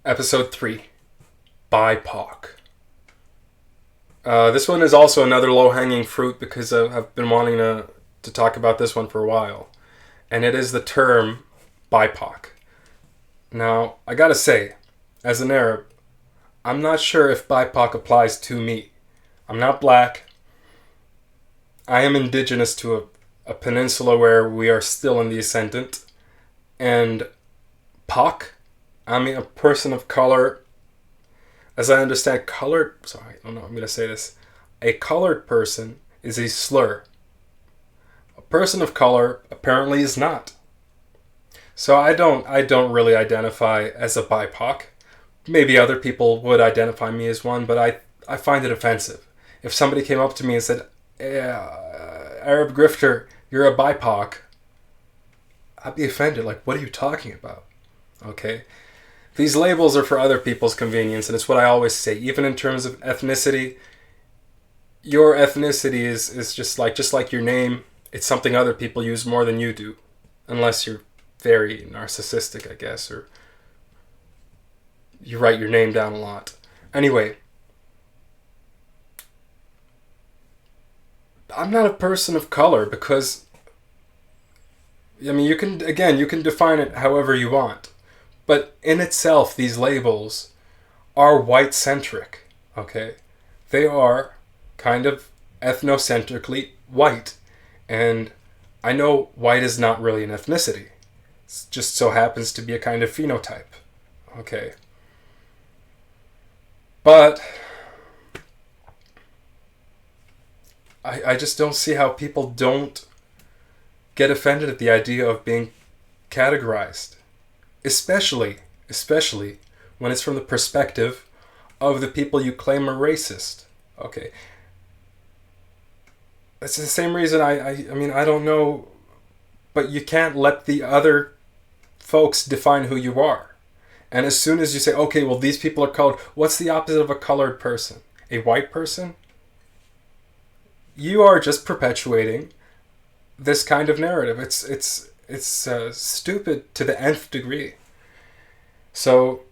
Episode 3, BIPOC. This one is also another low-hanging fruit because I've been wanting to talk about this one for a while. And it is the term BIPOC. Now, I gotta say, as an Arab, I'm not sure if BIPOC applies to me. I'm not black. I am indigenous to a peninsula where we are still in the ascendant. And POC, I mean a person of color, as I understand colored, sorry, I don't know, I'm going to say this. A colored person is a slur. A person of color apparently is not. So I don't really identify as a BIPOC. Maybe other people would identify me as one, but I find it offensive. If somebody came up to me and said, Arab grifter, you're a BIPOC, I'd be offended. Like, what are you talking about? Okay? These labels are for other people's convenience, and it's what I always say. Even in terms of ethnicity, your ethnicity is just like your name. It's something other people use more than you do. Unless you're very narcissistic, I guess, or you write your name down a lot. Anyway, I'm not a person of color because, I mean, you can define it however you want. But in itself, these labels are white-centric, okay? They are kind of ethnocentrically white. And I know white is not really an ethnicity. It just so happens to be a kind of phenotype, okay? But I just don't see how people don't get offended at the idea of being categorized. Especially when it's from the perspective of the people you claim are racist. Okay. That's the same reason I mean, I don't know, but you can't let the other folks define who you are. And as soon as you say, okay, well, these people are colored, what's the opposite of a colored person? A white person? You are just perpetuating this kind of narrative. It's stupid to the nth degree. So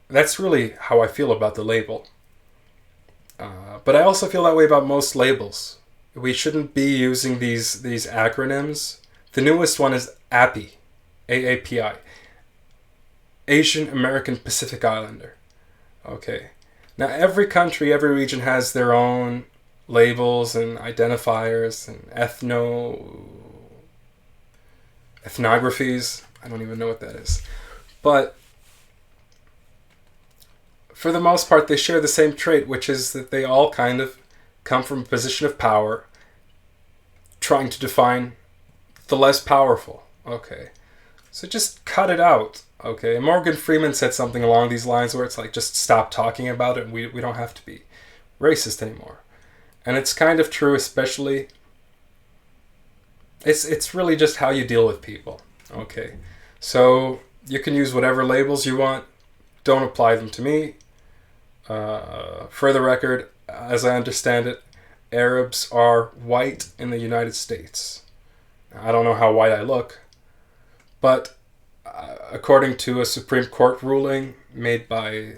that's really how I feel about the label. But I also feel that way about most labels. We shouldn't be using these acronyms. The newest one is API, AAPI, Asian American Pacific Islander. Okay. Now every country, every region has their own labels and identifiers and ethnographies. I don't even know what that is. But for the most part, they share the same trait, which is that they all kind of come from a position of power, trying to define the less powerful. Okay. So just cut it out. Okay. Morgan Freeman said something along these lines where it's like, just stop talking about it and we don't have to be racist anymore. And it's kind of true, especially, it's really just how you deal with people. Okay. So you can use whatever labels you want. Don't apply them to me. For the record, as I understand it, Arabs are white in the United States. I don't know how white I look, but according to a Supreme Court ruling made by,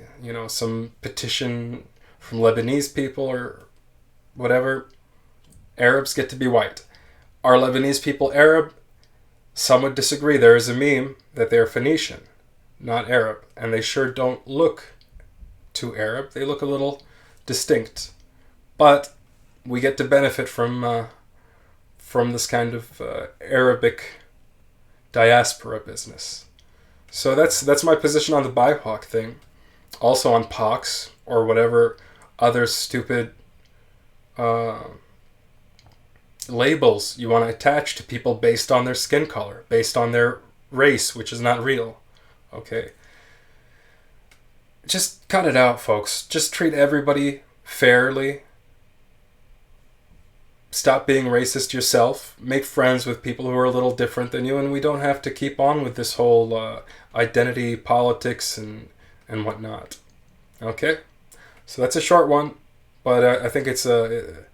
some petition from Lebanese people or whatever, Arabs get to be white. Are Lebanese people Arab? Some would disagree. There is a meme that they're Phoenician, not Arab, and they sure don't look too Arab. They look a little distinct, but we get to benefit from this kind of Arabic diaspora business. So that's my position on the BIPOC thing. Also on POCs or whatever other stupid labels you want to attach to people based on their skin color, based on their race, which is not real. Okay. Just cut it out, folks. Just treat everybody fairly. Stop being racist yourself. Make friends with people who are a little different than you, and we don't have to keep on with this whole identity politics and whatnot. Okay? So that's a short one, but I think it's an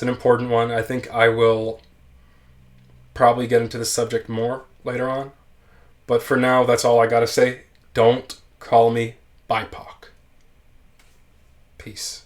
important one. I think I will probably get into the subject more later on. But for now, that's all I gotta say. Don't call me BIPOC. Peace.